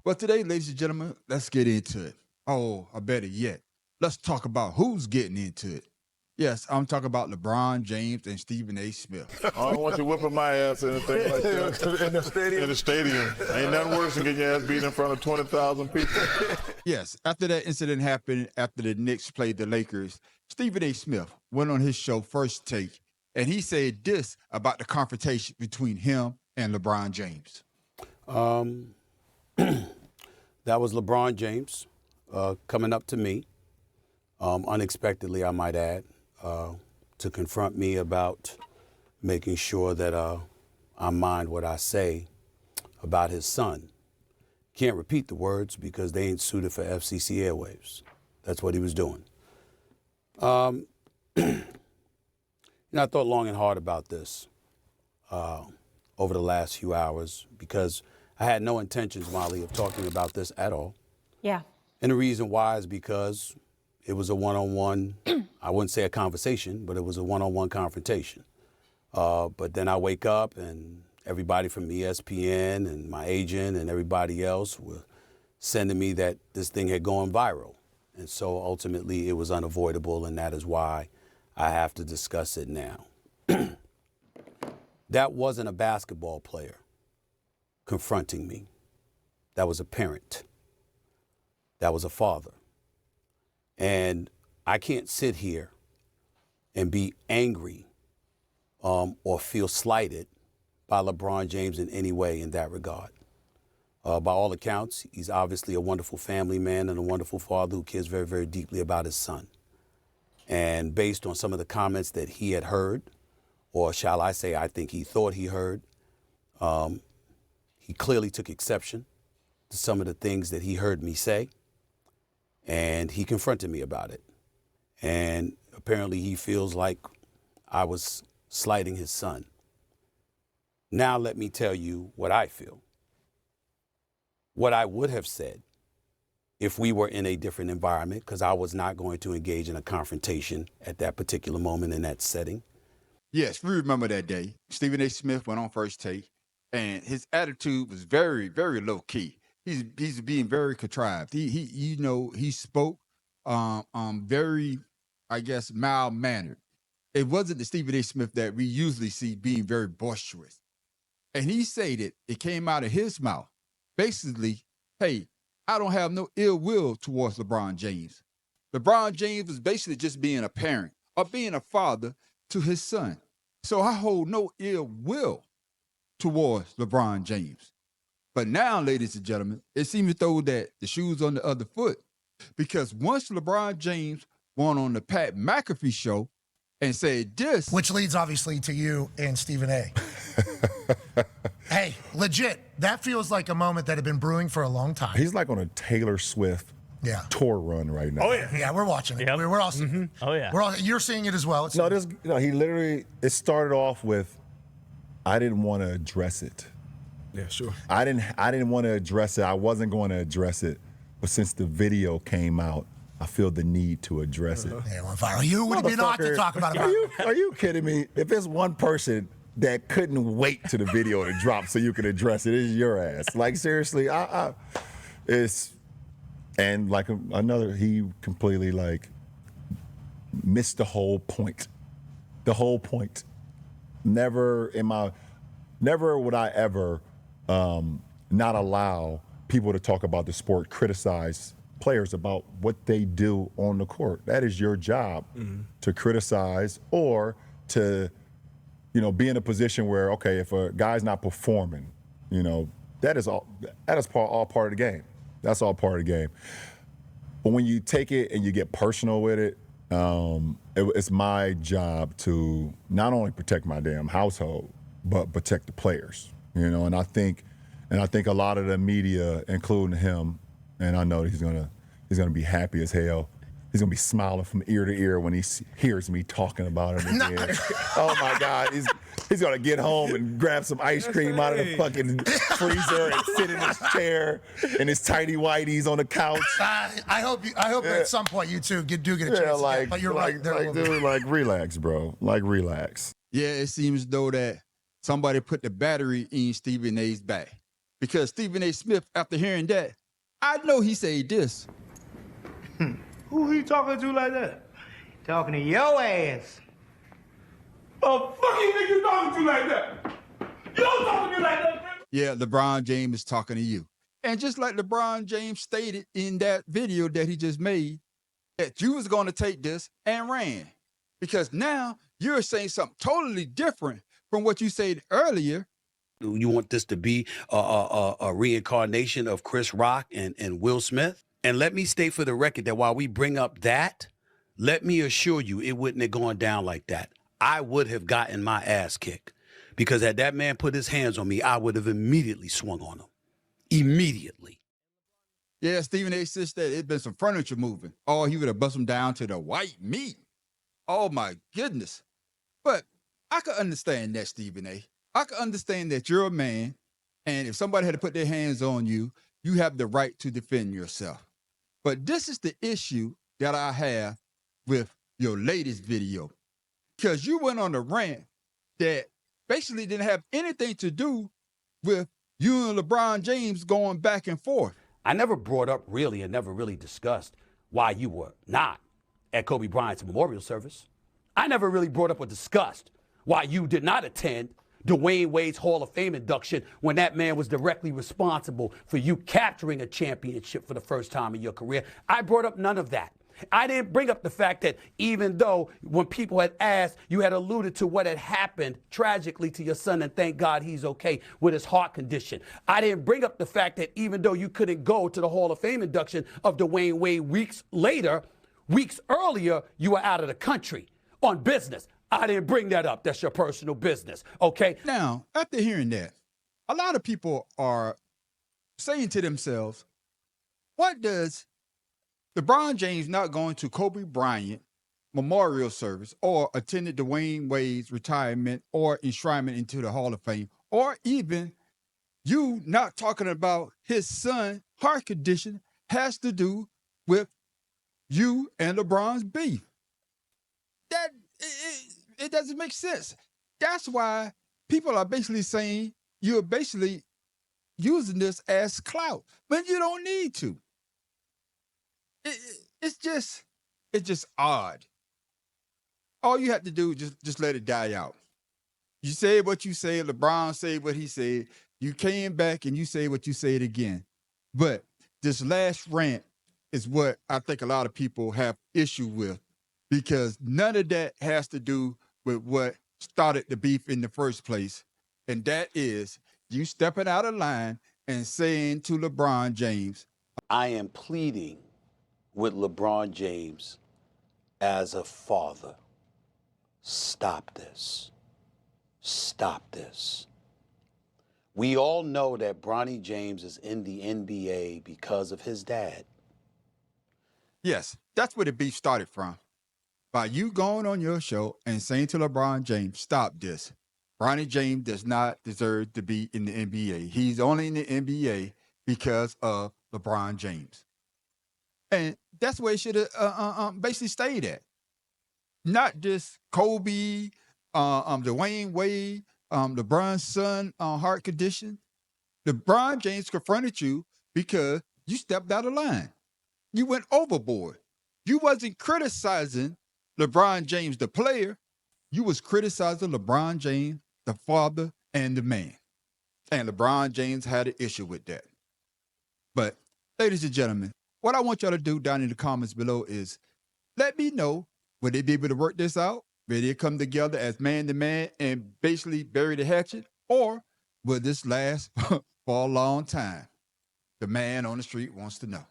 But today, ladies and gentlemen, let's get into it. Oh, or better yet, let's talk about who's getting into it. Yes, I'm talking about LeBron James and Stephen A. Smith. I don't want you whipping my ass or anything like that. In the stadium? In the stadium. Ain't nothing worse than getting your ass beat in front of 20,000 people. Yes, after that incident happened, after the Knicks played the Lakers, Stephen A. Smith went on his show First Take, and he said this about the confrontation between him and LeBron James. That was LeBron James coming up to me, unexpectedly, I might add, to confront me about making sure that I mind what I say about his son. Can't repeat the words because they ain't suited for FCC airwaves. That's what he was doing. I thought long and hard about this over the last few hours because I had no intentions, Molly, of talking about this at all. Yeah. And the reason why is because it was a one-on-one, I wouldn't say a conversation, but it was a one-on-one confrontation. But then I wake up and everybody from ESPN and my agent and everybody else were sending me that this thing had gone viral. And so ultimately it was unavoidable, and that is why I have to discuss it now. That wasn't a basketball player confronting me. That was a parent. That was a father. And I can't sit here and be angry or feel slighted by LeBron James in any way in that regard. By all accounts, he's obviously a wonderful family man and a wonderful father who cares very, very deeply about his son. And based on some of the comments that he had heard, or shall I say, I think he thought he heard, he clearly took exception to some of the things that he heard me say, and he confronted me about it. And apparently he feels like I was slighting his son. Now let me tell you what I feel. What I would have said if we were in a different environment, because I was not going to engage in a confrontation at that particular moment in that setting. Yes, we remember that day. Stephen A. Smith went on First Take, and his attitude was very, very low key. He's being very contrived. He spoke very, I guess, mild mannered. It wasn't the Stephen A. Smith that we usually see being very boisterous. And he said it came out of his mouth. Basically, hey, I don't have no ill will towards LeBron James. LeBron James was basically just being a parent or being a father to his son. So I hold no ill will towards LeBron James. But now, ladies and gentlemen, it seems as though that the shoe's on the other foot, because once LeBron James went on the Pat McAfee show and said this, which leads obviously to you and Stephen A. Hey, legit, that feels like a moment that had been brewing for a long time. He's like on a Taylor Swift tour run right now. Oh yeah, yeah, we're watching it. Yep. We're all seeing it. Oh yeah, you're seeing it as well. He literally, it started off with, I didn't want to address it. Yeah, sure. I didn't want to address it. I wasn't going to address it, but since the video came out, I feel the need to address it. Yeah, well, viral. You would be not to talk about it. Are you kidding me? If there's one person that couldn't wait to the video to drop so you could address it, it's your ass. Like seriously, it's, and like another, he completely like missed the whole point. The whole point. Never would I ever not allow people to talk about the sport, criticize players about what they do on the court. That is your job, to criticize or to, be in a position where, okay, if a guy's not performing, that is all part of the game. That's all part of the game. But when you take it and you get personal with it, it's my job to not only protect my damn household, but protect the players. And I think a lot of the media, including him, and I know he's gonna be happy as hell. He's gonna be smiling from ear to ear when he hears me talking about it again. Oh my God, he's gonna get home and grab some ice cream out of the fucking freezer and sit in his chair in his tighty whities on the couch. I hope at some point you two do get a chance. Yeah, but you're right. Dude, relax, bro. Like, relax. yeah, it seems as though that somebody put the battery in Stephen A's back. Because Stephen A. Smith, after hearing that, I know he said this. Who he talking to like that? Talking to your ass. Oh, fuck you think you talking to like that? You don't talk to me like that, man. Yeah, LeBron James is talking to you. And just like LeBron James stated in that video that he just made, that you was going to take this and ran. Because now you're saying something totally different from what you said earlier. You want this to be a reincarnation of Chris Rock and Will Smith? And let me state for the record that while we bring up that, let me assure you it wouldn't have gone down like that. I would have gotten my ass kicked. Because had that man put his hands on me, I would have immediately swung on him. Immediately. Yeah, Stephen A. said that it'd been some furniture moving. Oh, he would have bust him down to the white meat. Oh, my goodness. But I could understand that, Stephen A. I could understand that you're a man, and if somebody had to put their hands on you, you have the right to defend yourself. But this is the issue that I have with your latest video. Because you went on a rant that basically didn't have anything to do with you and LeBron James going back and forth. I never brought up really and never really discussed why you were not at Kobe Bryant's memorial service. I never really brought up or discussed why you did not attend Dwayne Wade's Hall of Fame induction when that man was directly responsible for you capturing a championship for the first time in your career. I brought up none of that. I didn't bring up the fact that even though when people had asked, you had alluded to what had happened tragically to your son, and thank God he's okay with his heart condition. I didn't bring up the fact that even though you couldn't go to the Hall of Fame induction of Dwayne Wade weeks earlier, you were out of the country on business. I didn't bring that up. That's your personal business, okay? Now, after hearing that, a lot of people are saying to themselves, what does LeBron James not going to Kobe Bryant memorial service or attended Dwayne Wade's retirement or enshrinement into the Hall of Fame, or even you not talking about his son heart condition has to do with you and LeBron's beef? That it doesn't make sense. That's why people are basically saying you're basically using this as clout when you don't need to. It's just odd. All you have to do is just let it die out. You say what you say, LeBron said what he said, you came back and you say what you said again. But this last rant is what I think a lot of people have issue with, because none of that has to do with what started the beef in the first place. And that is you stepping out of line and saying to LeBron James, I am pleading with LeBron James as a father. Stop this. Stop this. We all know that Bronny James is in the NBA because of his dad. yes, that's where the beef started from. By you going on your show and saying to LeBron James, stop this. Bronny James does not deserve to be in the NBA. He's only in the NBA because of LeBron James. And that's where he should have basically stayed at. Not just Kobe, Dwayne Wade, LeBron's son heart condition. LeBron James confronted you because you stepped out of line. You went overboard. You wasn't criticizing LeBron James, the player. You was criticizing LeBron James, the father and the man. And LeBron James had an issue with that. But, ladies and gentlemen, what I want y'all to do down in the comments below is let me know, will they be able to work this out? Will they come together as man to man and basically bury the hatchet? Or will this last for a long time? The man on the street wants to know.